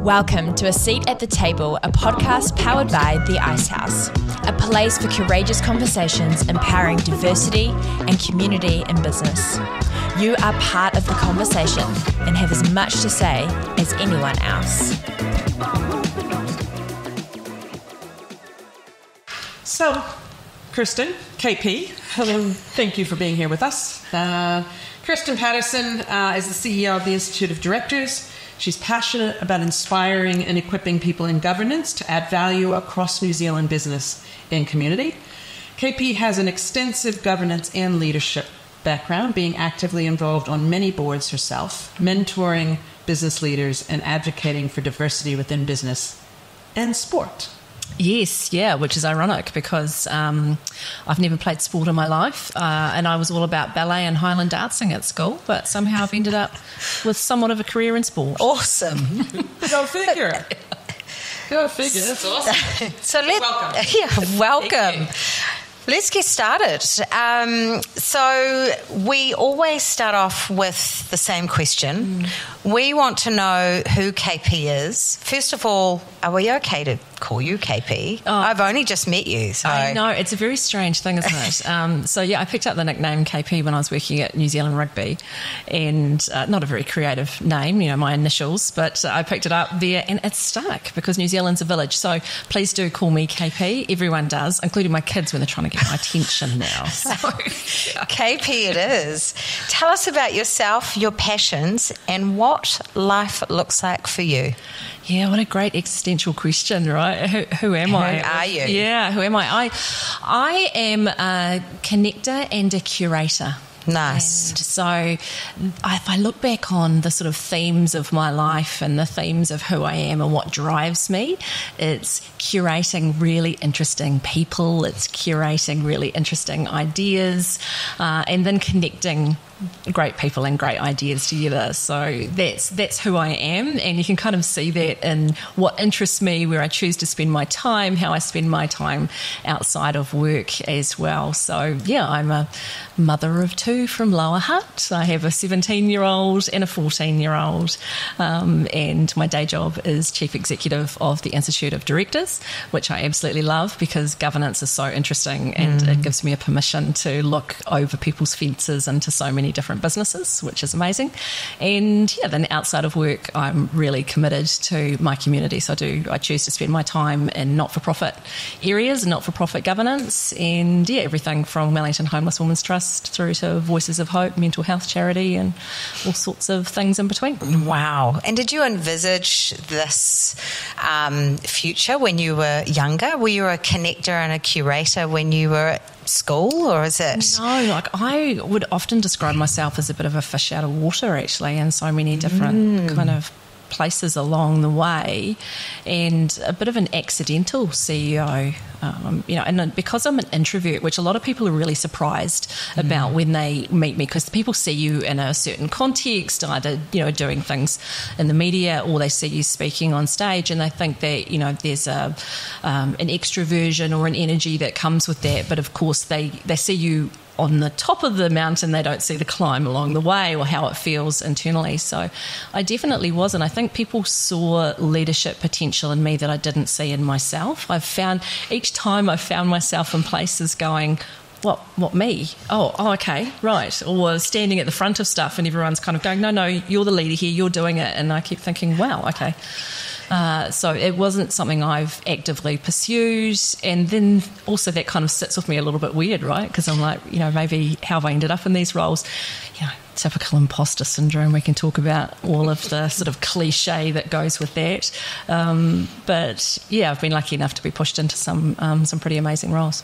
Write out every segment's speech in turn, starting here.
Welcome to A Seat at the Table, a podcast powered by The Ice House, a place for courageous conversations empowering diversity and community in business. You are part of the conversation and have as much to say as anyone else. So, Kirsten, KP, hello, thank you for being here with us. Kirsten Patterson is the CEO of the Institute of Directors. She's passionate about inspiring and equipping people in governance to add value across New Zealand business and community. KP has an extensive governance and leadership background, being actively involved on many boards herself, mentoring business leaders and advocating for diversity within business and sport. Yes, yeah, which is ironic because I've never played sport in my life and I was all about ballet and Highland dancing at school, but somehow I've ended up with somewhat of a career in sport. Awesome. Go figure. Go figure. That's awesome. So welcome. Yeah, welcome. Let's get started. So we always start off with the same question. We want to know who KP is. First of all, are we okay to call you KP? Oh. I've only just met you. So. I know, it's a very strange thing, isn't it? So yeah, I picked up the nickname KP when I was working at New Zealand Rugby, and not a very creative name, you know, my initials, but I picked it up there and it stuck because New Zealand's a village. So please do call me KP. Everyone does, including my kids when they're trying to get my attention now. So, yeah. KP it is. Tell us about yourself, your passions, and what life looks like for you. Yeah, what a great existential question, right? Who am I? Who are you? Yeah, who am I? I am a connector and a curator. Nice. And so if I look back on the sort of themes of my life and the themes of who I am and what drives me, it's curating really interesting people, it's curating really interesting ideas, and then connecting great people and great ideas together. So that's who I am, and you can kind of see that in what interests me, where I choose to spend my time, how I spend my time outside of work as well. So yeah, I'm a mother of two from Lower Hutt. I have a 17-year-old and a 14-year-old, and my day job is Chief Executive of the Institute of Directors, which I absolutely love because governance is so interesting and it gives me a permission to look over people's fences into so many different businesses, which is amazing. And yeah, then outside of work, I'm really committed to my community. So I choose to spend my time in not-for-profit areas, not-for-profit governance, and yeah, everything from Wellington Homeless Women's Trust through to Voices of Hope, mental health charity, and all sorts of things in between. Wow. And did you envisage this future when you were younger? Were you a connector and a curator when you were at school, or is it? No, like I would often describe myself as a bit of a fish out of water, actually, in so many different kind of places along the way, and a bit of an accidental CEO, and because I'm an introvert, which a lot of people are really surprised about when they meet me, because people see you in a certain context, either doing things in the media, or they see you speaking on stage, and they think that there's an extroversion or an energy that comes with that, but of course they see you on the top of the mountain, they don't see the climb along the way or how it feels internally. So I definitely was, and I think people saw leadership potential in me that I didn't see in myself. Each time I've found myself in places going, what me? Oh, okay, right. Or standing at the front of stuff and everyone's kind of going, no, you're the leader here, you're doing it. And I keep thinking, wow, okay. So it wasn't something I've actively pursued, and then also that kind of sits with me a little bit weird, right? Because I'm like, maybe how have I ended up in these roles? Typical imposter syndrome. We can talk about all of the sort of cliche that goes with that. But yeah, I've been lucky enough to be pushed into some pretty amazing roles.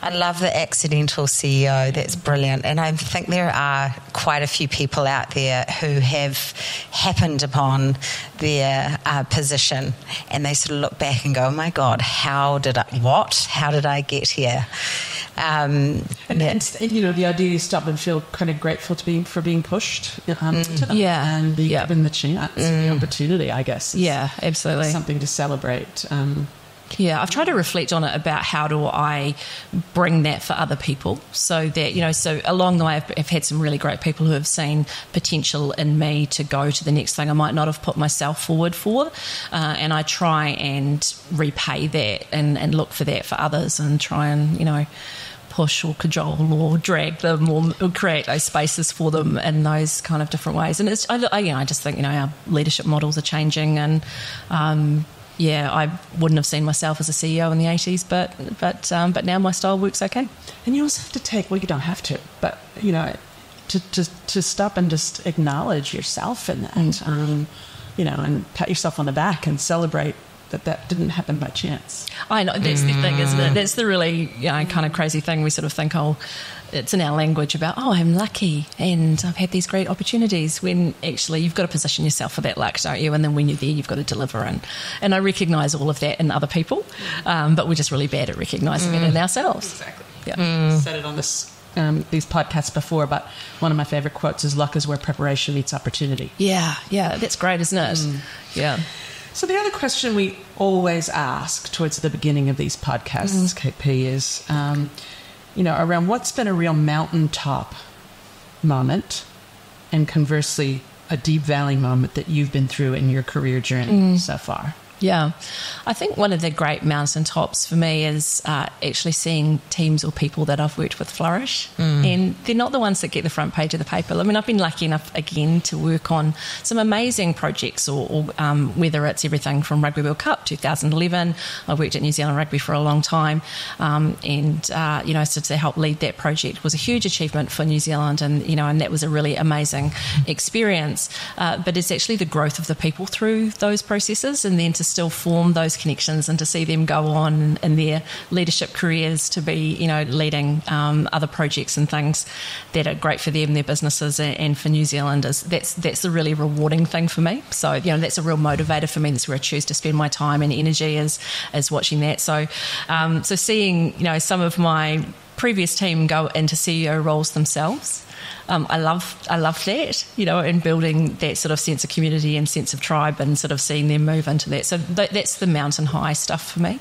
I love the accidental CEO. That's brilliant. And I think there are quite a few people out there who have happened upon their position, and they sort of look back and go, oh my God, how did I get here? And the idea you stop and feel kind of grateful for being pushed to them. Yeah. And given the chance, the opportunity, I guess. Yeah, absolutely. Something to celebrate. Yeah, I've tried to reflect on it about how do I bring that for other people, so that, so along the way I've had some really great people who have seen potential in me to go to the next thing I might not have put myself forward for, and I try and repay that and look for that for others and try and, push or cajole or drag them or create those spaces for them in those kind of different ways. And I just think, our leadership models are changing, and I wouldn't have seen myself as a CEO in the 80s, but now my style works okay. And you also have to take, well, you don't have to, but, to stop and just acknowledge yourself in that, and pat yourself on the back and celebrate that didn't happen by chance. I know, that's the thing, isn't it? That's the really kind of crazy thing. We sort of think, it's in our language about, I'm lucky and I've had these great opportunities, when actually you've got to position yourself for that luck, don't you? And then when you're there, you've got to deliver. And I recognise all of that in other people, but we're just really bad at recognising it in ourselves. Exactly. Yeah. Said it on these podcasts before, but one of my favourite quotes is, luck is where preparation meets opportunity. Yeah, that's great, isn't it? Yeah. So the other question we always ask towards the beginning of these podcasts, KP, is, around what's been a real mountaintop moment, and conversely, a deep valley moment that you've been through in your career journey so far. Yeah. I think one of the great mountaintops for me is actually seeing teams or people that I've worked with flourish. And they're not the ones that get the front page of the paper. I mean, I've been lucky enough, again, to work on some amazing projects, or whether it's everything from Rugby World Cup 2011. I worked at New Zealand Rugby for a long time. So to help lead that project was a huge achievement for New Zealand. And that was a really amazing experience. But it's actually the growth of the people through those processes, and then to still form those connections and to see them go on in their leadership careers to be, leading other projects and things that are great for them, their businesses, and for New Zealand. That's a really rewarding thing for me. So, that's a real motivator for me. That's where I choose to spend my time and energy is watching that. So, seeing, some of my previous team go into CEO roles themselves. I love that, and building that sort of sense of community and sense of tribe, and sort of seeing them move into that. So that's the mountain high stuff for me.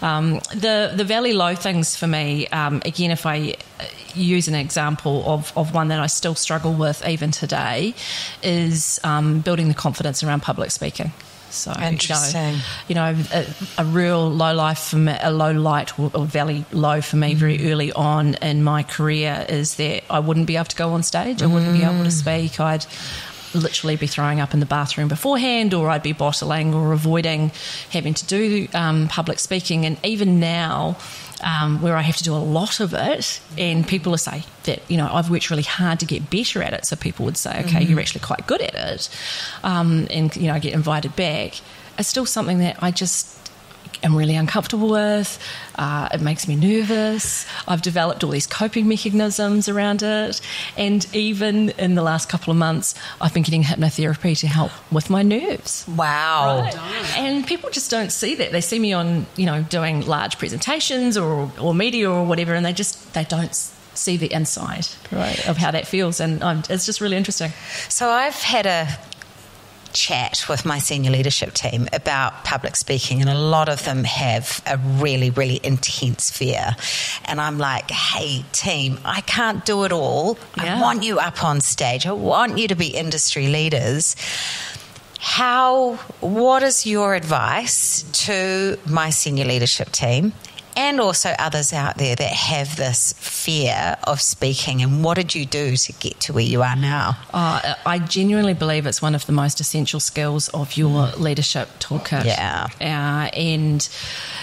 The valley low things for me, again, if I use an example of one that I still struggle with even today, is building the confidence around public speaking. So, interesting. A real low light or valley low for me very early on in my career is that I wouldn't be able to go on stage. I wouldn't be able to speak. I'd literally be throwing up in the bathroom beforehand, or I'd be bottling or avoiding having to do public speaking. And even now, where I have to do a lot of it, and people will say that, I've worked really hard to get better at it. So people would say, okay, you're actually quite good at it. And, I get invited back. It's still something that I just am really uncomfortable with. It makes me nervous. I've developed all these coping mechanisms around it. And even in the last couple of months, I've been getting hypnotherapy to help with my nerves. Wow. Right? And people just don't see that. They see me on, doing large presentations or media or whatever, and they don't see the inside, right, of how that feels. And it's just really interesting. So I've had a chat with my senior leadership team about public speaking, and a lot of them have a really, really intense fear. And I'm like, hey, team, I can't do it all. Yeah. I want you up on stage. I want you to be industry leaders. What is your advice to my senior leadership team, and also others out there that have this fear of speaking, and what did you do to get to where you are now? I genuinely believe it's one of the most essential skills of your leadership toolkit. Yeah. And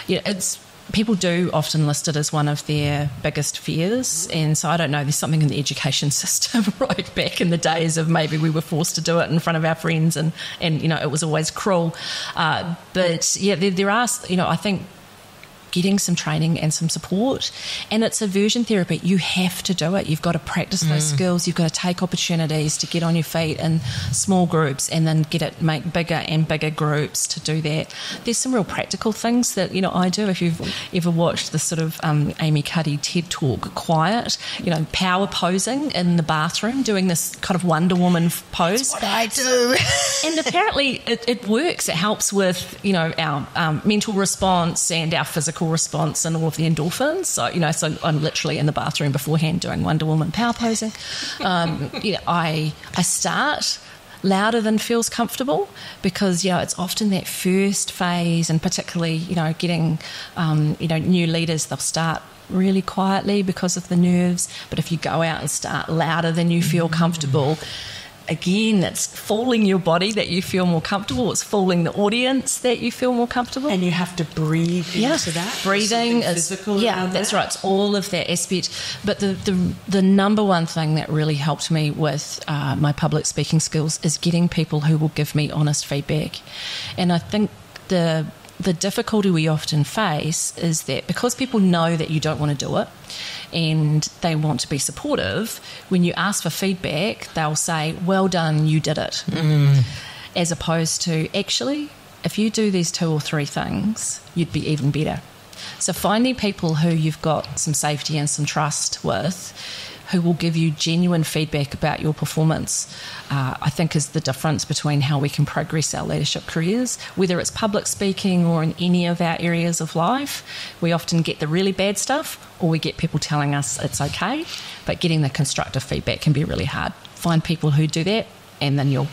it's people do often list it as one of their biggest fears, and so I don't know, there's something in the education system right back in the days of maybe we were forced to do it in front of our friends, and it was always cruel. But yeah, there are, I think getting some training and some support. And it's aversion therapy. You have to do it. You've got to practice those skills. You've got to take opportunities to get on your feet in small groups and then make bigger and bigger groups to do that. There's some real practical things that, I do. If you've ever watched the sort of Amy Cuddy TED Talk, Quiet, power posing in the bathroom, doing this kind of Wonder Woman pose. That's what I do. And apparently it works. It helps with, our mental response and our physical response and all of the endorphins. So, so I'm literally in the bathroom beforehand doing Wonder Woman power posing. I start louder than feels comfortable because, it's often that first phase, and particularly, getting, new leaders, they'll start really quietly because of the nerves. But if you go out and start louder than you feel comfortable, again, it's fooling your body that you feel more comfortable. It's fooling the audience that you feel more comfortable. And you have to breathe into that. Breathing is physical. Yeah, that's right. It's all of that aspect. But the number one thing that really helped me with my public speaking skills is getting people who will give me honest feedback. And I think the difficulty we often face is that because people know that you don't want to do it and they want to be supportive, when you ask for feedback, they'll say, well done, you did it. As opposed to, actually, if you do these 2 or 3 things, you'd be even better. So finding people who you've got some safety and some trust with, who will give you genuine feedback about your performance, I think is the difference between how we can progress our leadership careers. Whether it's public speaking or in any of our areas of life, we often get the really bad stuff or we get people telling us it's okay, but getting the constructive feedback can be really hard. Find people who do that and then you'll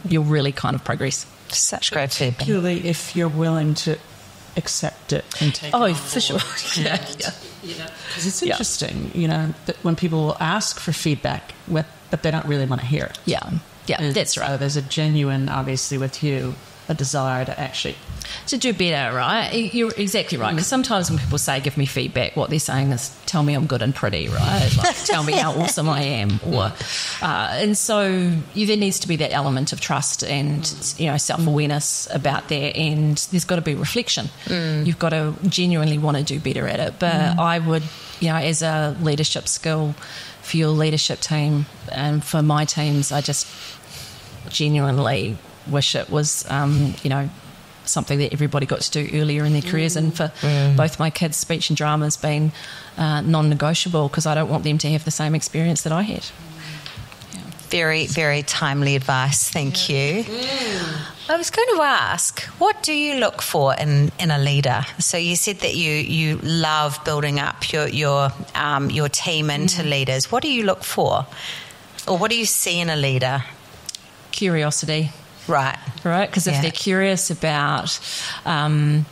really kind of progress. Such great feedback. Particularly if you're willing to accept it and take it on board. For sure. Yeah. Because it's interesting, that when people will ask for feedback, but they don't really want to hear it. Yeah, that's right. So there's a genuine, obviously, with you, a desire to actually... to do better, right? You're exactly right. Because sometimes when people say, give me feedback, what they're saying is, tell me I'm good and pretty, right? Like, tell me how awesome I am. And so there needs to be that element of trust and, self-awareness about that. And there's got to be reflection. You've got to genuinely want to do better at it. But I would, as a leadership skill for your leadership team and for my teams, I just genuinely wish it was, something that everybody got to do earlier in their careers. And for both my kids, speech and drama has been non-negotiable because I don't want them to have the same experience that I had. Very, very timely advice. Thank you. I was going to ask, what do you look for in a leader? So you said that you love building up your team into leaders. What do you look for? Or what do you see in a leader? Curiosity. Right. Because if they're curious about the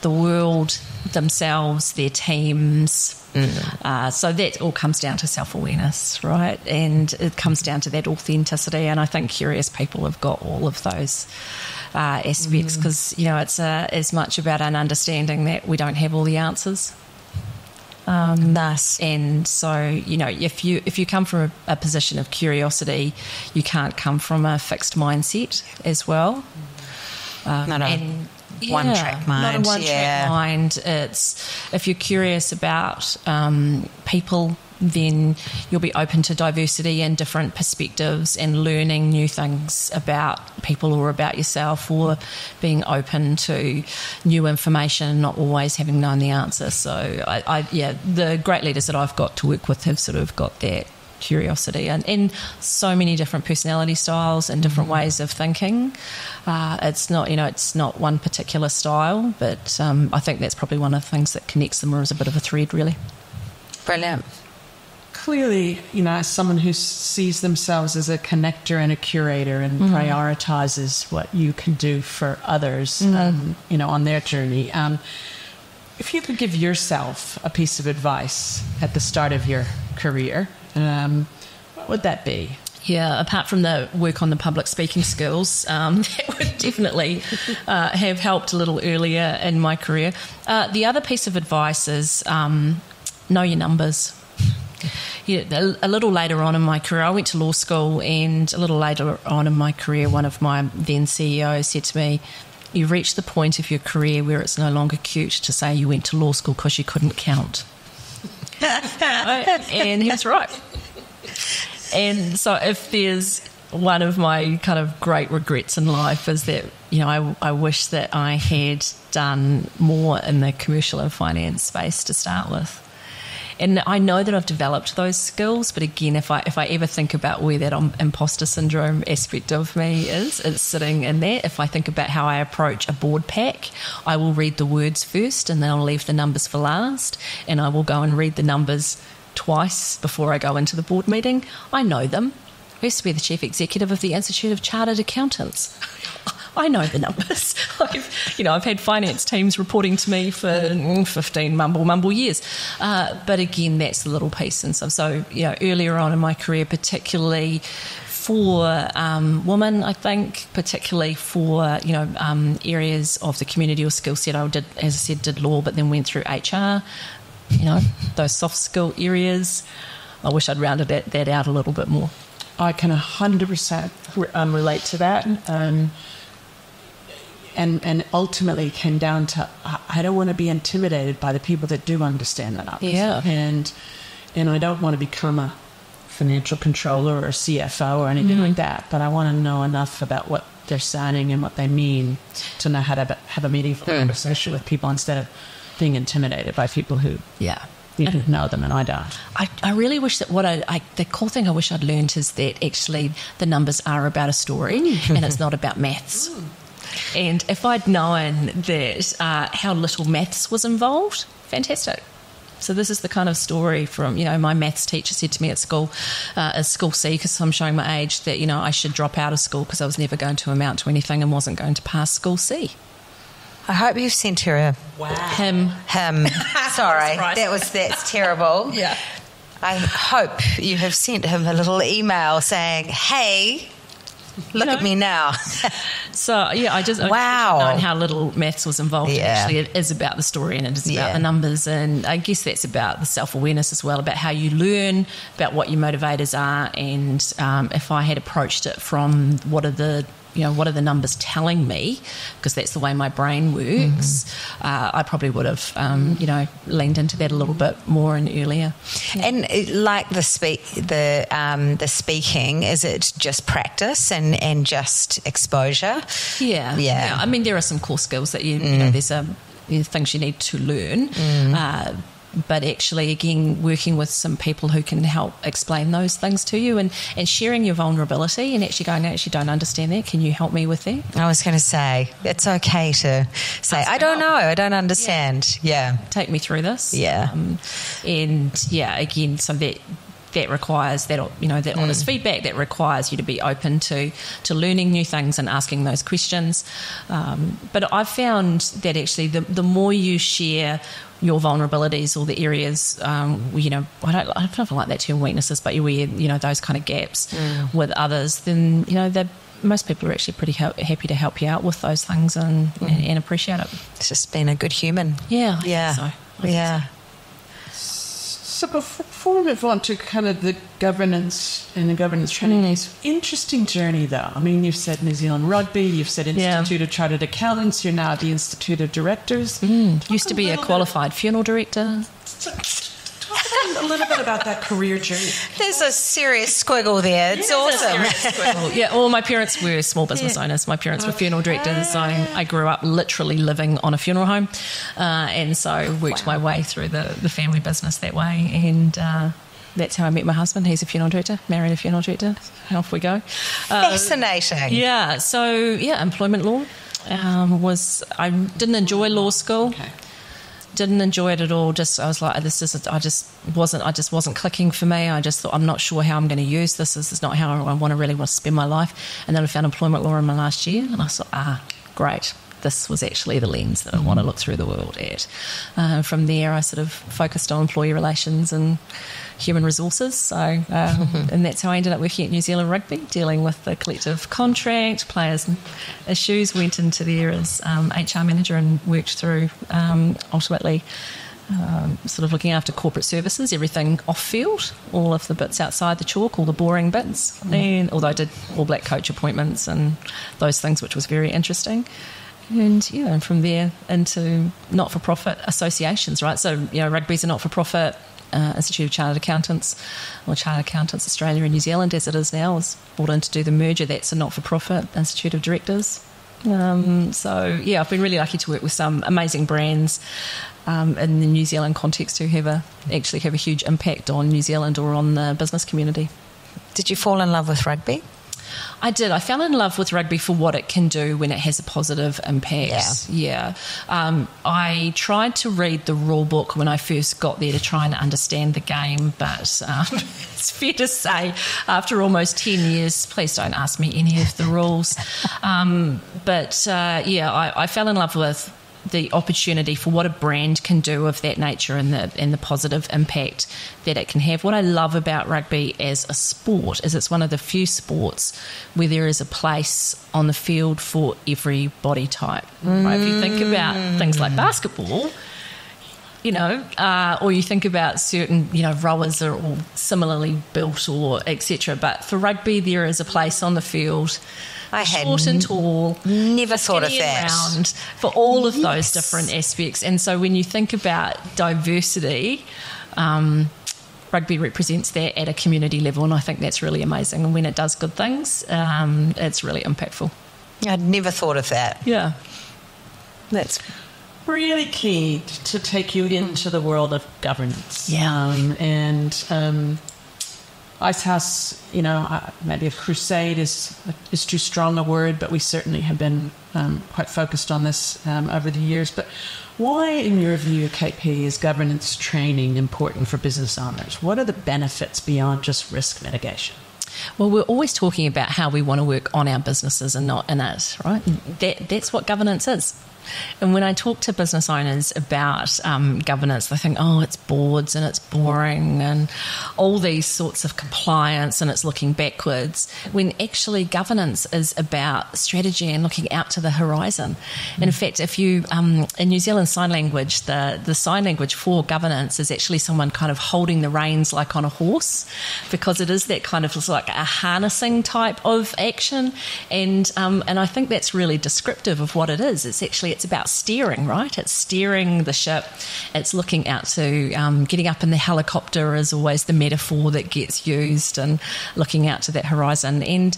world, themselves, their teams, so that all comes down to self-awareness, right? And it comes down to that authenticity. And I think curious people have got all of those aspects because, it's as much about an understanding that we don't have all the answers. Nice. And so, if you come from a position of curiosity, you can't come from a fixed mindset as well. Not a one-track mind. Not a one-track mind. It's if you're curious about people, then you'll be open to diversity and different perspectives and learning new things about people or about yourself, or being open to new information, not always having known the answer. So, the great leaders that I've got to work with have sort of got that curiosity and so many different personality styles and different ways of thinking. It's not one particular style, but I think that's probably one of the things that connects them, or is a bit of a thread, really. Brilliant. Clearly, as someone who sees themselves as a connector and a curator and prioritizes what you can do for others, on their journey. If you could give yourself a piece of advice at the start of your career, what would that be? Yeah, apart from the work on the public speaking skills, that would definitely have helped a little earlier in my career. The other piece of advice is know your numbers. A little later on in my career, I went to law school, and a little later on in my career, one of my then CEOs said to me, you reach the point of your career where it's no longer cute to say you went to law school because you couldn't count. And he was right. And so if there's one of my kind of great regrets in life is that, I wish that I had done more in the commercial and finance space to start with. And I know that I've developed those skills, but again, if I ever think about where that imposter syndrome aspect of me is, it's sitting in there. If I think about how I approach a board pack, I will read the words first and then I'll leave the numbers for last, and I will go and read the numbers twice before I go into the board meeting. I know them. I used to be the chief executive of the Institute of Chartered Accountants. I know the numbers. I've had finance teams reporting to me for 15 mumble years. But again, that's the little piece. And so earlier on in my career, particularly for women, I think, particularly for, areas of the community or skill set, I did law, but then went through HR, those soft skill areas. I wish I'd rounded that out a little bit more. I can 100% relate to that. And ultimately came down to I don't want to be intimidated by the people that do understand that. Yeah. And I don't want to become a financial controller or a CFO or anything like that, but I want to know enough about what they're signing and what they mean to know how to have a meaningful conversation with people instead of being intimidated by people who know them and I don't. I really wish that the cool thing I wish I'd learned is that actually the numbers are about a story and it's not about maths. And if I'd known that how little maths was involved, fantastic. So this is the kind of story from, my maths teacher said to me at school, School C, because I'm showing my age, that, I should drop out of school because I was never going to amount to anything and wasn't going to pass School C. I hope you've sent her a... Wow. Him. Sorry, that's terrible. Yeah. I hope you have sent him a little email saying, hey... Look at me now. So, I just knowing how little maths was involved. Yeah. Actually, it is about the story and it is about the numbers. And I guess that's about the self-awareness as well, about how you learn, about what your motivators are. And if I had approached it from what are the numbers telling me, because that's the way my brain works, I probably would have, leaned into that a little bit more and earlier. Yeah. And like the speaking, is it just practice and just exposure? Yeah. I mean, there are some core skills that there's things you need to learn. But actually, again, working with some people who can help explain those things to you and sharing your vulnerability and actually going, I actually don't understand that. Can you help me with that? I was going to say, it's okay to say, I don't know, I don't understand. Yeah. Take me through this. Yeah. Again, so that requires that honest feedback. That requires you to be open to learning new things and asking those questions. But I've found that actually the more you share your vulnerabilities or the areas, I don't know if I like that term weaknesses, but where those kind of gaps with others, then most people are actually pretty happy to help you out with those things and appreciate it. It's just being a good human. Yeah. Yeah. So before we move on to kind of the governance and the governance training, it's an interesting journey though. I mean, you've said New Zealand Rugby, you've said Institute of Chartered Accountants, you're now at the Institute of Directors. Used to be a qualified funeral director. Talk a little bit about that career journey. There's a serious squiggle there. It's awesome. Yeah, all my parents were small business owners. My parents were funeral directors. So I grew up literally living on a funeral home, and so worked my way through the family business that way. And that's how I met my husband. He's a funeral director, married a funeral director. Off we go. Fascinating. Yeah. So employment law I didn't enjoy law school. Okay. Didn't enjoy it at all. I was like, I just wasn't clicking for me. I just thought, I'm not sure how I'm going to use this. This is not how I want to spend my life. And then I found employment law in my last year, and I thought, great. This was actually the lens that I want to look through the world at. From there, I sort of focused on employee relations and human resources. So, and that's how I ended up working at New Zealand Rugby, dealing with the collective contract, players' issues. Went into there as HR manager and worked through ultimately sort of looking after corporate services, everything off-field, all of the bits outside the chalk, all the boring bits. And although I did All Black coach appointments and those things, which was very interesting. And from there into not-for-profit associations, right? So, rugby's a not-for-profit. Institute of Chartered Accountants, or Chartered Accountants Australia and New Zealand, as it is now, was brought in to do the merger. That's a not-for-profit Institute of Directors. I've been really lucky to work with some amazing brands in the New Zealand context who actually have a huge impact on New Zealand or on the business community. Did you fall in love with rugby? I did. I fell in love with rugby for what it can do when it has a positive impact. Yeah. I tried to read the rule book when I first got there to try and understand the game, but it's fair to say after almost 10 years, please don't ask me any of the rules. I fell in love with the opportunity for what a brand can do of that nature and the positive impact that it can have. What I love about rugby as a sport is it's one of the few sports where there is a place on the field for every body type. Right? If you think about things like basketball, or you think about certain, rowers are all similarly built or etc. But for rugby, there is a place on the field. I had short and tall, never thought of that. Round, for all of those different aspects. And so when you think about diversity, rugby represents that at a community level, and I think that's really amazing. And when it does good things, it's really impactful. I'd never thought of that. Yeah. That's really key to take you into the world of governance. Yeah. Icehouse, maybe a crusade is too strong a word, but we certainly have been quite focused on this over the years. But why, in your view, KP, is governance training important for business owners? What are the benefits beyond just risk mitigation? Well, we're always talking about how we want to work on our businesses and not in it, right? That's what governance is. And when I talk to business owners about governance, they think, it's boards and it's boring and all these sorts of compliance and it's looking backwards, when actually governance is about strategy and looking out to the horizon. And in fact, if you, in New Zealand Sign Language, the sign language for governance is actually someone kind of holding the reins like on a horse, because it is that kind of like a harnessing type of action. And I think that's really descriptive of what it is. It's about steering, right? It's steering the ship. It's looking out to getting up in the helicopter is always the metaphor that gets used, and looking out to that horizon. And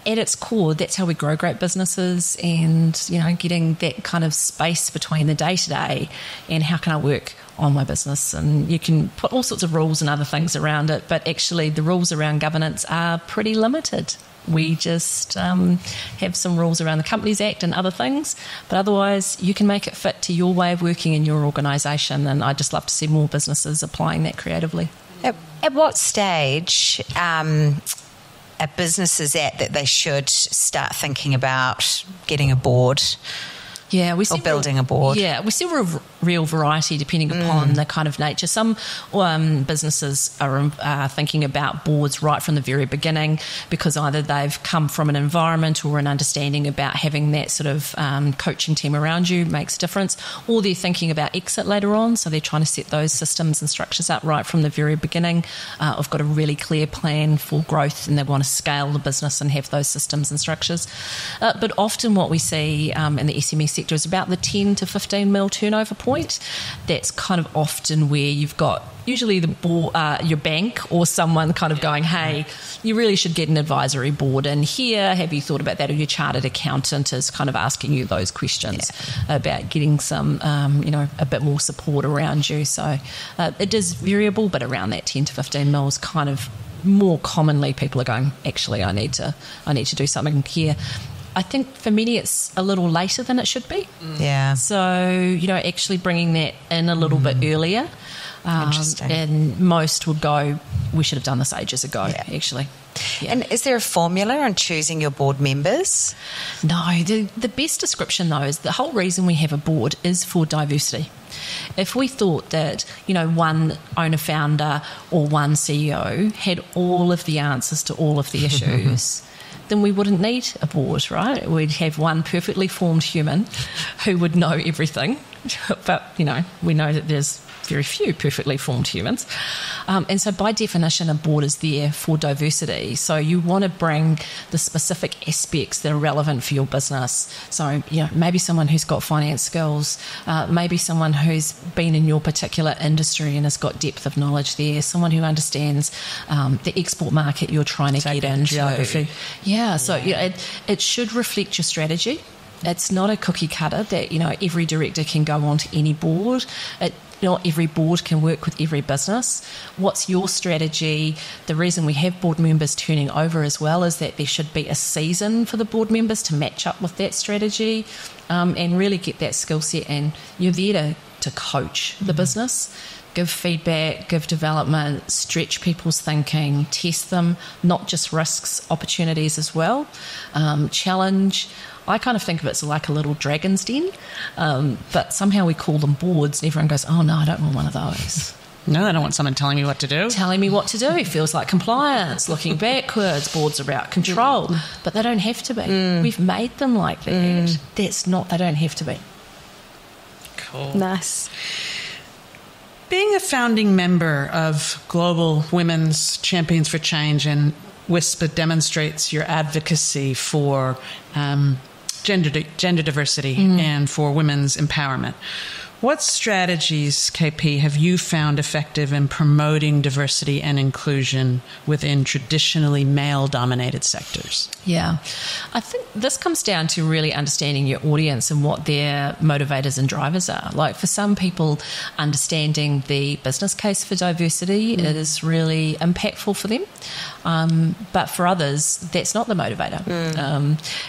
at its core, that's how we grow great businesses, and getting that kind of space between the day-to-day and how can I work on my business. And you can put all sorts of rules and other things around it, but actually the rules around governance are pretty limited. We just have some rules around the Companies Act and other things, but otherwise you can make it fit to your way of working in your organisation, and I'd just love to see more businesses applying that creatively. At what stage are businesses at that they should start thinking about getting a board? Yeah, we see building a board. Yeah, we see real variety depending upon the kind of nature. Some businesses are thinking about boards right from the very beginning, because either they've come from an environment or an understanding about having that sort of coaching team around you makes a difference, or they're thinking about exit later on, so they're trying to set those systems and structures up right from the very beginning. I've got a really clear plan for growth and they want to scale the business and have those systems and structures. But often what we see in the SME sector is about the 10 to 15 mil turnover point. That's kind of often where you've got usually your bank or someone kind of going, hey, you really should get an advisory board in here. Have you thought about that? Or your chartered accountant is kind of asking you those questions about getting some, a bit more support around you. So it is variable, but around that 10 to 15 mil is kind of more commonly people are going, actually, I need to do something here. I think for many it's a little later than it should be. Yeah. So, actually bringing that in a little bit earlier. Interesting. And most would go, we should have done this ages ago, actually. Yeah. And is there a formula on choosing your board members? No, the best description, though, is the whole reason we have a board is for diversity. If we thought that, one owner-founder or one CEO had all of the answers to all of the issues, then we wouldn't need a board, right? We'd have one perfectly formed human who would know everything. But, we know that there's very few perfectly formed humans. And so by definition, a board is there for diversity. So you want to bring the specific aspects that are relevant for your business. So, maybe someone who's got finance skills, maybe someone who's been in your particular industry and has got depth of knowledge there, someone who understands the export market you're trying to get into. Geography. Yeah, so it should reflect your strategy. It's not a cookie cutter that, every director can go onto any board. Not every board can work with every business. What's your strategy? The reason we have board members turning over as well is that there should be a season for the board members to match up with that strategy and really get that skill set. And you're there to coach the business, give feedback, give development, stretch people's thinking, test them, not just risks, opportunities as well, challenge. I kind of think of it as like a little dragon's den, but somehow we call them boards and everyone goes, oh no, I don't want one of those. No, I don't want someone telling me what to do. Telling me what to do. It feels like compliance, looking backwards, boards are about control, but they don't have to be. We've made them like that. They don't have to be. Cool. Nice. Being a founding member of Global Women's Champions for Change and Whisper demonstrates your advocacy for gender diversity and for women's empowerment. What strategies, KP, have you found effective in promoting diversity and inclusion within traditionally male-dominated sectors? Yeah, I think this comes down to really understanding your audience and what their motivators and drivers are. Like for some people, understanding the business case for diversity is really impactful for them. But for others, that's not the motivator.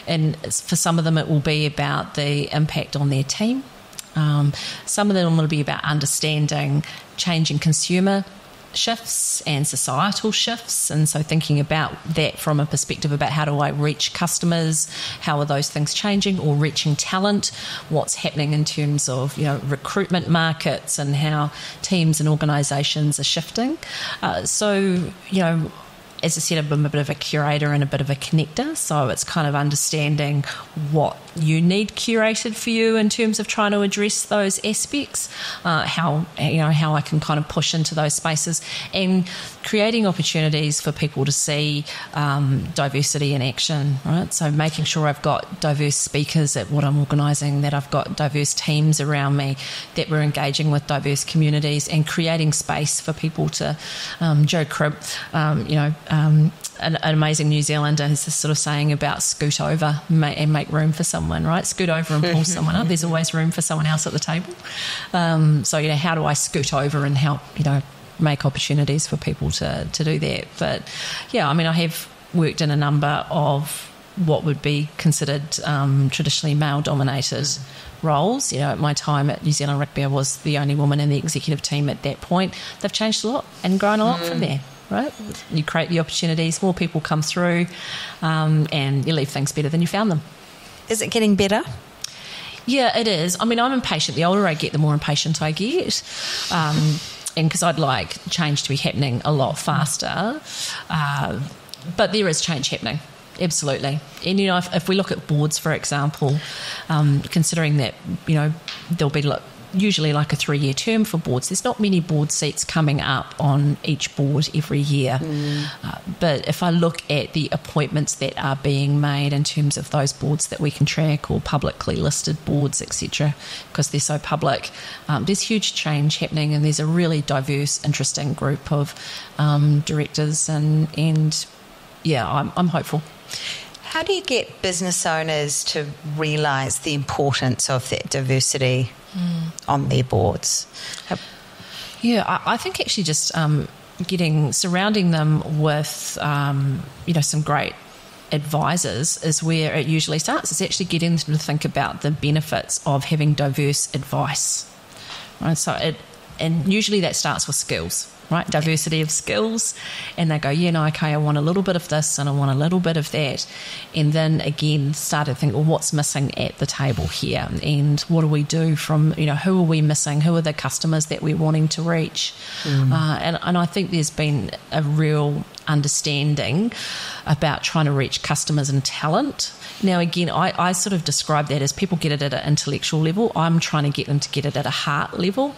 And for some of them, it will be about the impact on their team. Some of them will be about understanding changing consumer shifts and societal shifts, and so thinking about that from a perspective about how do I reach customers, how are those things changing, or reaching talent, what's happening in terms of recruitment markets and how teams and organisations are shifting. As I said, I'm a bit of a curator and a bit of a connector, so it's kind of understanding what you need curated for you in terms of trying to address those aspects, how I can kind of push into those spaces and creating opportunities for people to see diversity in action, right? So making sure I've got diverse speakers at what I'm organising, that I've got diverse teams around me, that we're engaging with diverse communities and creating space for people to, Joe Cribb, an amazing New Zealander has this sort of saying about scoot over and make room for someone, right? Scoot over and pull someone up. There's always room for someone else at the table. So, how do I scoot over and help, make opportunities for people to do that? But, I have worked in a number of what would be considered traditionally male-dominated roles. At my time at New Zealand Rugby, I was the only woman in the executive team at that point. They've changed a lot and grown a lot from there. Right? You create the opportunities, more people come through, and you leave things better than you found them. Is it getting better? Yeah, it is. I'm impatient. The older I get, the more impatient I get. And because I'd like change to be happening a lot faster. But there is change happening. Absolutely. And, if we look at boards, for example, considering that, there'll be usually like a 3-year term for boards. There's not many board seats coming up on each board every year. But if I look at the appointments that are being made in terms of those boards that we can track or publicly listed boards, etc., because they're so public, there's huge change happening and there's a really diverse, interesting group of directors and I'm hopeful. How do you get business owners to realise the importance of that diversity on their boards? I think actually just surrounding them with some great advisors is where it usually starts. It's actually getting them to think about the benefits of having diverse advice, right? And usually that starts with skills. Right, diversity of skills, and they go, I want a little bit of this and I want a little bit of that, and then again start to think, well, what's missing at the table here, and what do we do from, who are we missing, who are the customers that we're wanting to reach, and I think there's been a real understanding about trying to reach customers and talent. Now, again, I sort of describe that as people get it at an intellectual level. I'm trying to get them to get it at a heart level.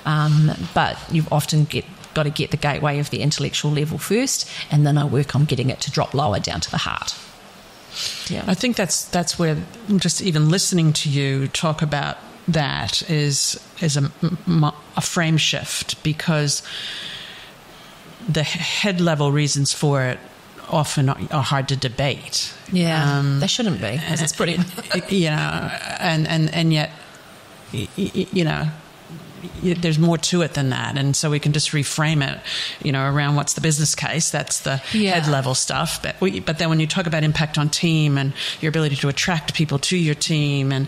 But you've often got to get the gateway of the intellectual level first, and then I work on getting it to drop lower down to the heart. Yeah. I think that's where just even listening to you talk about that is a frame shift, because the head level reasons for it often are hard to debate. Yeah, they shouldn't be, because it's brilliant. And yet, there's more to it than that, and so we can just reframe it, around what's the business case. That's the head level stuff. But then when you talk about impact on team and your ability to attract people to your team, and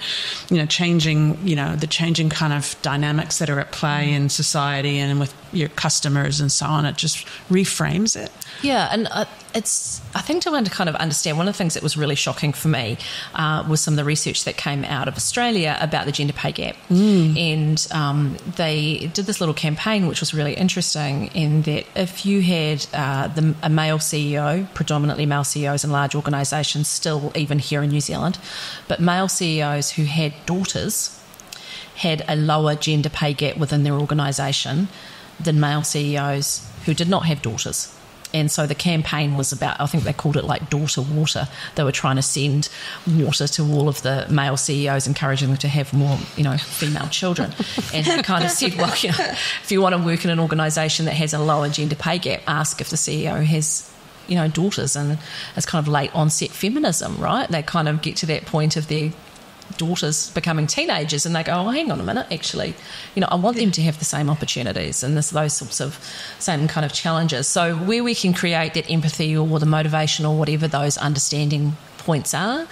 changing, the changing kind of dynamics that are at play in society and with your customers and so on, it just reframes it. Yeah, and I think to kind of understand, one of the things that was really shocking for me was some of the research that came out of Australia about the gender pay gap. And they did this little campaign which was really interesting, in that if you had a male CEO, predominantly male CEOs in large organisations, still even here in New Zealand, but male CEOs who had daughters had a lower gender pay gap within their organisation than male CEOs who did not have daughters. And so the campaign was about, I think they called it like daughter water. They were trying to send water to all of the male CEOs, encouraging them to have more, female children. And they kind of said, well, if you want to work in an organisation that has a lower gender pay gap, ask if the CEO has, daughters. And it's kind of late onset feminism, right? They kind of get to that point of their daughters becoming teenagers, and they go, oh, hang on a minute, actually, I want them to have the same opportunities and those sorts of same kind of challenges. So where we can create that empathy or the motivation or whatever those understanding points are,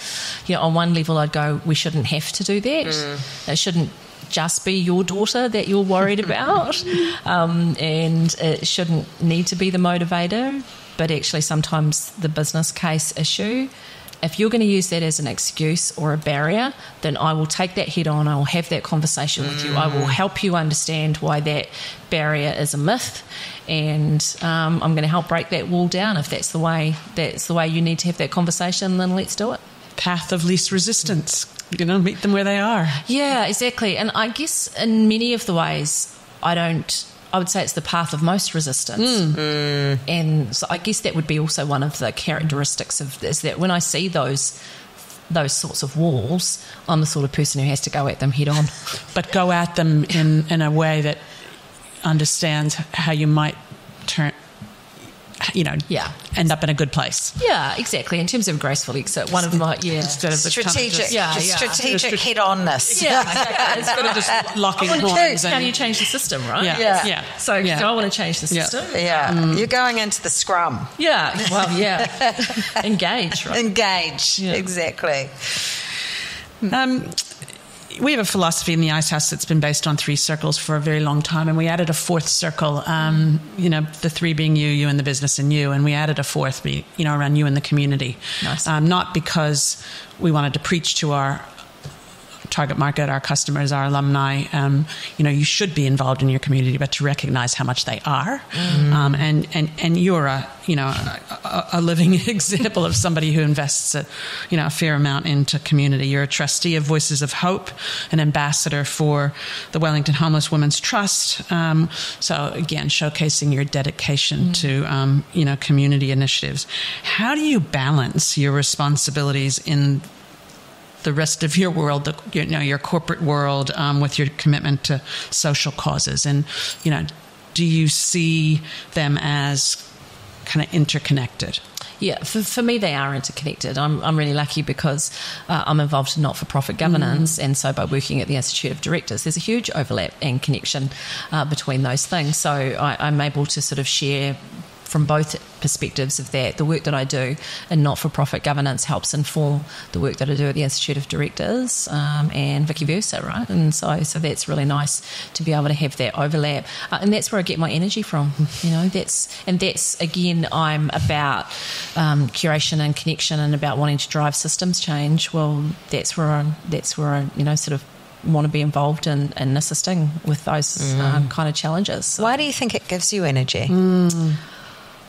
on one level I'd go, we shouldn't have to do that. It shouldn't just be your daughter that you're worried about, and it shouldn't need to be the motivator, but actually sometimes the business case issue. If you're going to use that as an excuse or a barrier, then I will take that head on. I will have that conversation with you. I will help you understand why that barrier is a myth, and I'm going to help break that wall down. If that's the way you need to have that conversation, then let's do it. Path of least resistance. Meet them where they are. Yeah, exactly. And I guess in many of the ways, I would say it's the path of most resistance. And so I guess that would be also one of the characteristics of this, that when I see those sorts of walls, I'm the sort of person who has to go at them head on. But go at them in a way that understands how you might end up in a a good place. Yeah, exactly. In terms of graceful exit, one of my instead of the strategic head-onness. Yeah, instead of just locking horns. How do you change the system, right? Yeah. So do I want to change the system? Yeah. You're going into the scrum. Yeah. Well, yeah. Engage, right? Engage. Yeah. Exactly. We have a philosophy in the Ice House that's been based on 3 circles for a very long time, and we added a 4th circle, the 3 being you and the business and you, and we added a 4th, around you and the community. Nice. Not because we wanted to preach to our target market, our customers, our alumni, you should be involved in your community, but to recognize how much they are. And you're a living example of somebody who invests a fair amount into community. You're a trustee of Voices of Hope, an ambassador for the Wellington Homeless Women's Trust. So again, showcasing your dedication to, community initiatives. How do you balance your responsibilities in the rest of your world, your corporate world, with your commitment to social causes? And, do you see them as kind of interconnected? Yeah, for me, they are interconnected. I'm really lucky because I'm involved in not-for-profit governance, and so by working at the Institute of Directors, there's a huge overlap and connection between those things. So I'm able to sort of share from both perspectives of that. The work that I do in not-for-profit governance helps inform the work that I do at the Institute of Directors, and vice versa, right? And so that's really nice to be able to have that overlap, and that's where I get my energy from. That's again, I'm about curation and connection, and about wanting to drive systems change. Well, that's where I sort of want to be involved in assisting with those kind of challenges. So. Why do you think it gives you energy?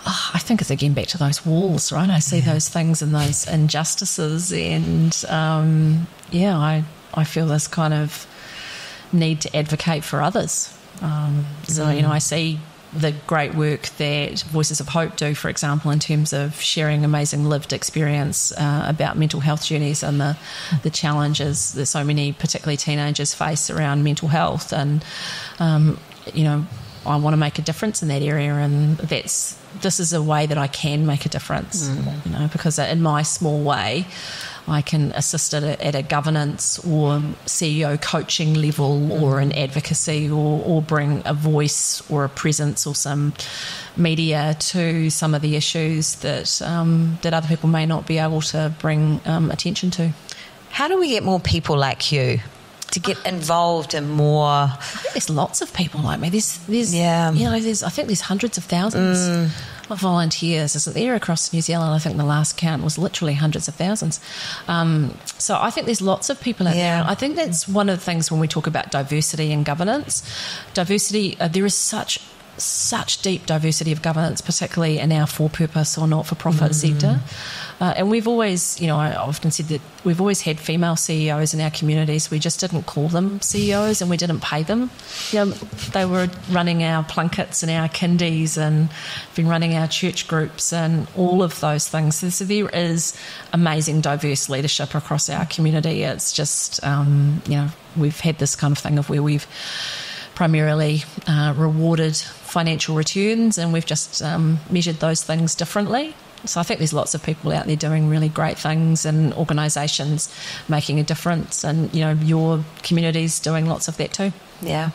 I think it's again back to those walls, right? I see those things and those injustices, and I feel this kind of need to advocate for others. I see the great work that Voices of Hope do, for example, in terms of sharing amazing lived experience about mental health journeys and the challenges that so many, particularly teenagers, face around mental health. And, I want to make a difference in that area, and this is a way that I can make a difference, because in my small way, I can assist at a governance or CEO coaching level or an advocacy or bring a voice or a presence or some media to some of the issues that other people may not be able to bring attention to. How do we get more people like you to get involved in more? I think there's lots of people like me. I think there's hundreds of thousands of volunteers, isn't there, across New Zealand? I think the last count was literally hundreds of thousands. So I think there's lots of people out there. I think that's one of the things when we talk about diversity and governance. Diversity, there is such deep diversity of governance, particularly in our for-purpose or not-for-profit sector. And we've always, I often said that we've always had female CEOs in our communities. We just didn't call them CEOs and we didn't pay them. They were running our plunkets and our kindies and been running our church groups and all of those things. So there is amazing diverse leadership across our community. It's just, we've had this kind of thing of where we've primarily rewarded financial returns, and we've just measured those things differently. So I think there's lots of people out there doing really great things and organisations making a difference, and your community's doing lots of that too. Yeah,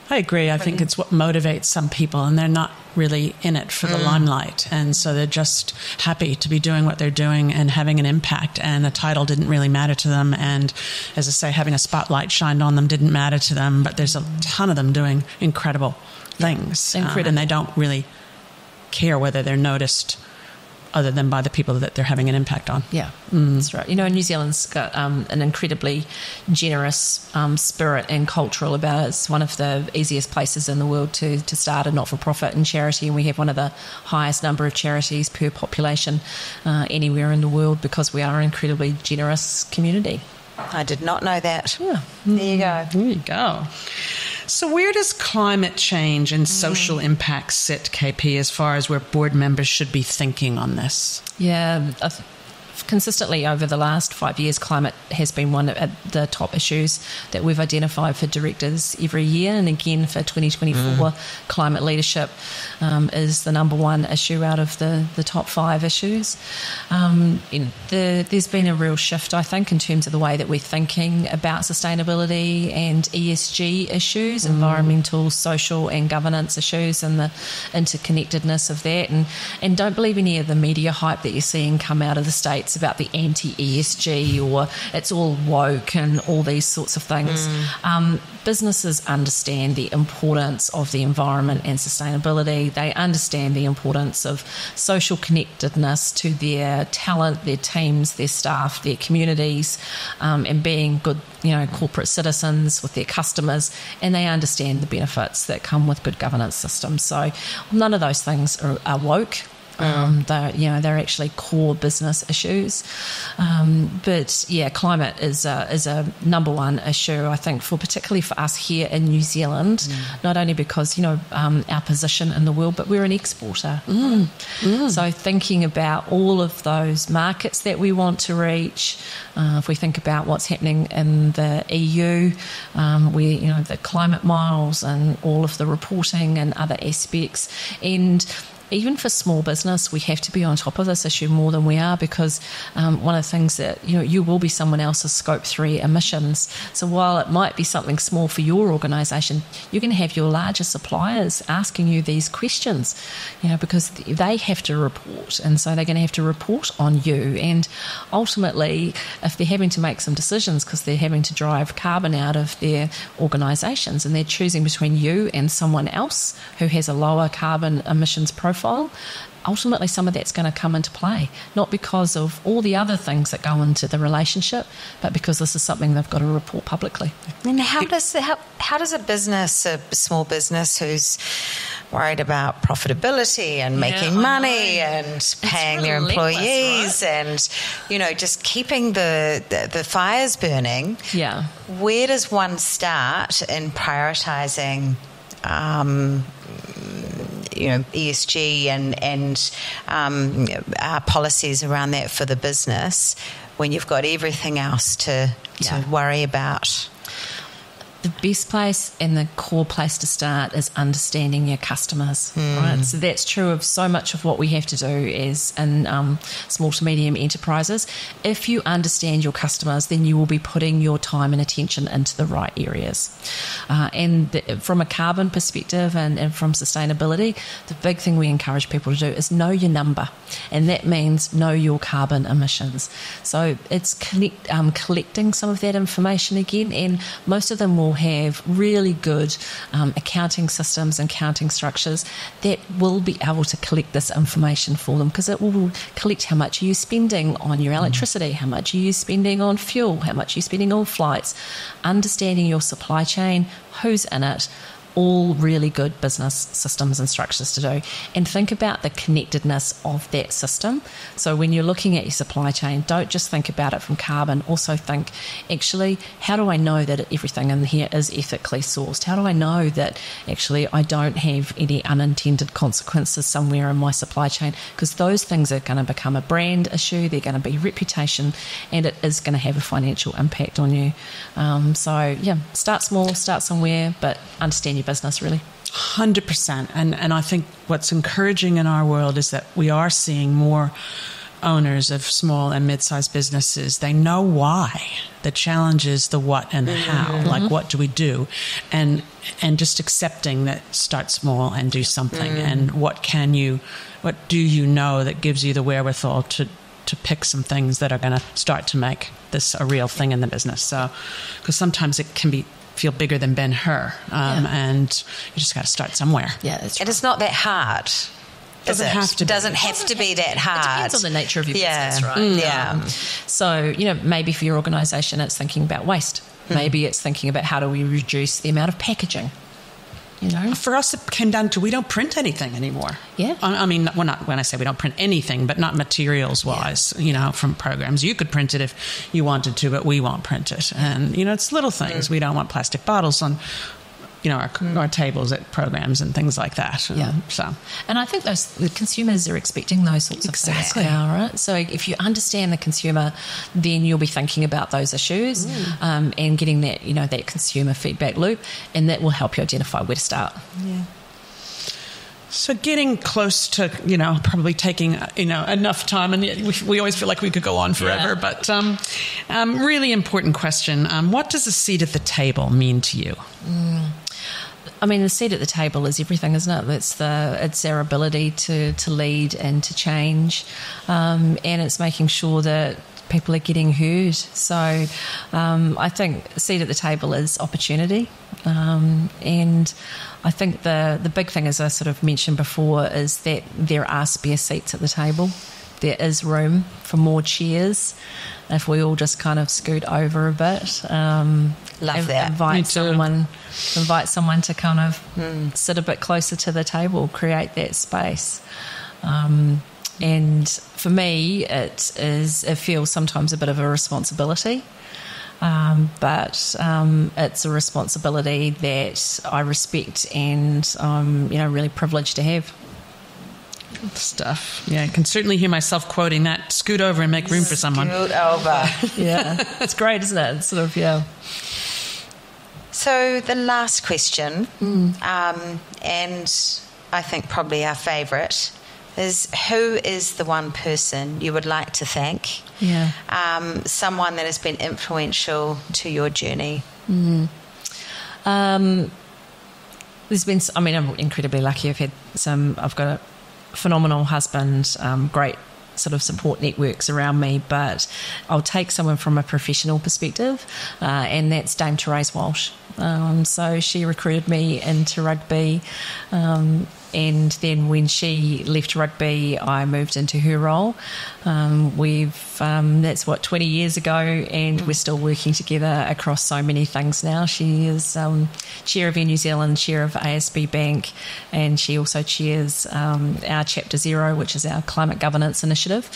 I agree. I think it's what motivates some people, and they're not really in it for the limelight, and so they're just happy to be doing what they're doing and having an impact, and a title didn't really matter to them, and as I say, having a spotlight shined on them didn't matter to them, but there's a ton of them doing incredible things, and they don't really care whether they're noticed other than by the people that they're having an impact on. Yeah, that's right. New Zealand's got an incredibly generous spirit and cultural about it. It's one of the easiest places in the world to start a not-for-profit and charity, and we have one of the highest number of charities per population anywhere in the world because we are an incredibly generous community. I did not know that. Yeah. There you go. There you go. So where does climate change and social impacts sit, KP, as far as where board members should be thinking on this? Yeah, consistently over the last 5 years, climate has been one of the top issues that we've identified for directors every year. And again, for 2024, climate leadership is the number one issue out of the top 5 issues. There's been a real shift, I think, in terms of the way that we're thinking about sustainability and ESG issues, environmental, social and governance issues, and the interconnectedness of that. And don't believe any of the media hype that you're seeing come out of the States about the anti-ESG or it's all woke and all these sorts of things. Businesses understand the importance of the environment and sustainability. They understand the importance of social connectedness to their talent, their teams, their staff, their communities, and being good, corporate citizens with their customers, and they understand the benefits that come with good governance systems. So none of those things are woke. They're actually core business issues, but climate is a number one issue, I think, particularly for us here in New Zealand. Not only because our position in the world, but we're an exporter. So thinking about all of those markets that we want to reach, if we think about what's happening in the EU, where the climate miles and all of the reporting and other aspects, and even for small business, we have to be on top of this issue more than we are, because one of the things that, you will be someone else's Scope 3 emissions. So while it might be something small for your organisation, you can have your larger suppliers asking you these questions, because they have to report, and so they're going to have to report on you. And ultimately, if they're having to make some decisions because they're having to drive carbon out of their organisations and they're choosing between you and someone else who has a lower carbon emissions profile, ultimately some of that's going to come into play, not because of all the other things that go into the relationship, but because this is something they've got to report publicly. And how does a business, a small business who's worried about profitability and making money and paying their employees, right? And, you know, just keeping the fires burning. Yeah. Where does one start in prioritising ESG and policies around that for the business when you've got everything else to worry about? The best place and the core place to start is understanding your customers, right? So that's true of so much of what we have to do is in small to medium enterprises. If you understand your customers, then you will be putting your time and attention into the right areas. From a carbon perspective and from sustainability, the big thing we encourage people to do is know your number, and that means know your carbon emissions. So it's collecting some of that information again, and most of them will have really good accounting systems and accounting structures that will be able to collect this information for them, because it will collect how much are you spending on your electricity, how much are you spending on fuel, how much are you spending on flights, understanding your supply chain, who's in it. All really good business systems and structures to do. And think about the connectedness of that system. So when you're looking at your supply chain, don't just think about it from carbon. Also think, actually, how do I know that everything in here is ethically sourced? How do I know that actually I don't have any unintended consequences somewhere in my supply chain? Because those things are going to become a brand issue, they're going to be reputation, and it is going to have a financial impact on you. Start small, start somewhere, but understand your business, really. 100%. And I think what's encouraging in our world is that we are seeing more owners of small and mid-sized businesses. They know why. The challenge is the what and the how. Like, what do we do? And just accepting that start small and do something. And what do you know that gives you the wherewithal to pick some things that are going to start to make this a real thing in the business. So, because sometimes it can feel bigger than Ben-Hur, and you just got to start somewhere. Yeah, that's right. And it's not that hard. Doesn't have to be that hard. It depends on the nature of your business, right? Yeah. So, maybe for your organisation, it's thinking about waste. Maybe it's thinking about how do we reduce the amount of packaging. For us, it came down to we don't print anything anymore. Yeah. I mean, when I say we don't print anything, but not materials-wise, from programs. You could print it if you wanted to, but we won't print it. And, it's little things. We don't want plastic bottles on, our tables at programs and things like that. Yeah. And I think the consumers are expecting those sorts of things now, right? So if you understand the consumer, then you'll be thinking about those issues and getting that, that consumer feedback loop, and that will help you identify where to start. Yeah. So getting close to, probably taking, enough time, and we always feel like we could go on forever, but really important question. What does a seat at the table mean to you? I mean, the seat at the table is everything, isn't it? It's our ability to lead and to change, and it's making sure that people are getting heard. So I think seat at the table is opportunity, and I think the big thing, as I sort of mentioned before, is that there are spare seats at the table. There is room for more chairs if we all just kind of scoot over a bit. Love that. Invite someone to kind of sit a bit closer to the table, create that space. And for me, it feels sometimes a bit of a responsibility, but it's a responsibility that I respect and I'm really privileged to have. Stuff. Yeah, I can certainly hear myself quoting that. Scoot over and make room for someone. Scoot over. Yeah, it's great, isn't it? It's sort of, yeah. So the last question, and I think probably our favourite, is who is the one person you would like to thank? Yeah. Someone that has been influential to your journey. I'm incredibly lucky. I've got a phenomenal husband, great sort of support networks around me, but I'll take someone from a professional perspective, and that's Dame Therese Walsh. So she recruited me into rugby And then when she left rugby, I moved into her role. That's 20 years ago, and we're still working together across so many things now. She is chair of Air New Zealand, chair of ASB Bank, and she also chairs our Chapter Zero, which is our climate governance initiative.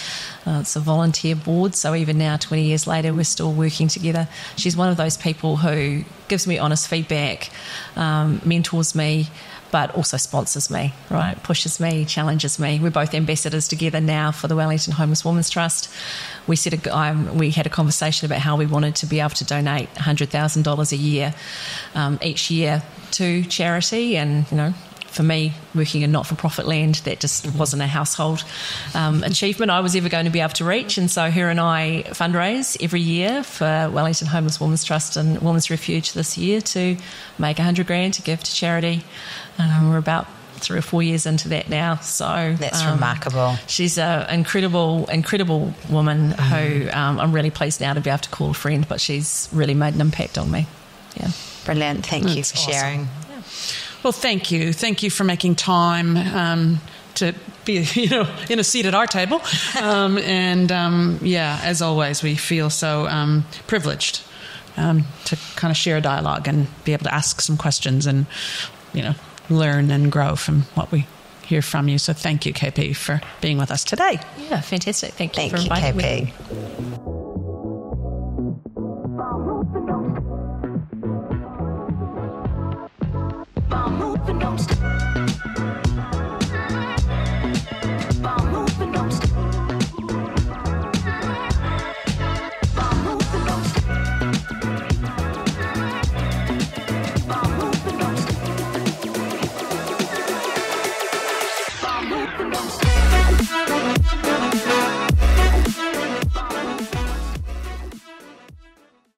It's a volunteer board, so even now, 20 years later, we're still working together. She's one of those people who gives me honest feedback, mentors me, but also sponsors me, right? Pushes me, challenges me. We're both ambassadors together now for the Wellington Homeless Women's Trust. We had a conversation about how we wanted to be able to donate $100,000 a year, each year to charity, and for me, working in not-for-profit land, that just wasn't a household achievement I was ever going to be able to reach. And so her and I fundraise every year for Wellington Homeless Women's Trust and Women's Refuge this year to make $100,000 to give to charity. We're about 3 or 4 years into that now. So that's remarkable. She's an incredible woman who I'm really pleased now to be able to call a friend, but she's really made an impact on me. Yeah. Brilliant. Thank you for sharing. Yeah. Well, thank you. Thank you for making time to be, in a seat at our table. As always, we feel so privileged to kind of share a dialogue and be able to ask some questions and, learn and grow from what we hear from you. So thank you, KP, for being with us today. Yeah, fantastic. Thank you for inviting me. Thank you, KP.